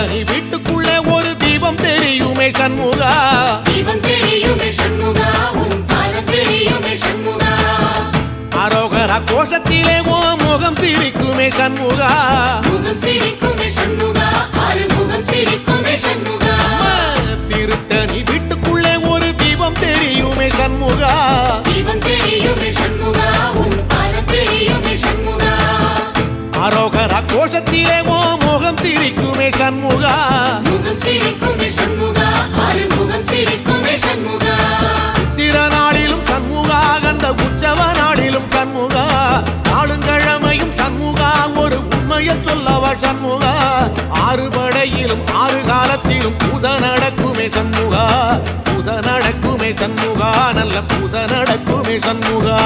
திருத்தணி வீட்டுக்குள்ளே ஒரு தீபம் தெரியுமே சண்முகா, தீபம் தெரியுமே சண்முகா, உன் பாதம் தெரியுமே சண்முகா. அரோகரா கோஷத்திலே ஓ முகம் சிரிக்குமே சண்முகா, முகம் சிரிக்குமே சண்முகா, ஆறுமுகம் சிரிக்குமே சண்முகா. திருத்தணி வீட்டுக்குள்ளே ஒரு தீபம் தெரியுமே சண்முகா, தீபம் தெரியுமே சண்முகா, உன் பாதம் தெரியுமே சண்முகா. அரோகரா கோஷத்திலே ஓ முகம் சிரிக்குமே சண்முகா, முகம் சிரிக்குமே சண்முகா, ஆறுமுகம் சிரிக்குமே சண்முகா. சித்திர நாளிலும் சண்முகா, கந்த உற்சவ நாளிலும் சண்முகா, நாளுங்கிழமையும் சண்முகா, ஒரு உண்மையை சொல்லவா சண்முகா. ஆறு படையிலும் ஆறு காலத்திலும் பூச நடக்குமே சண்முகா, பூச நடக்குமே சண்முகா, நல்ல பூச நடக்குமே சண்முகா.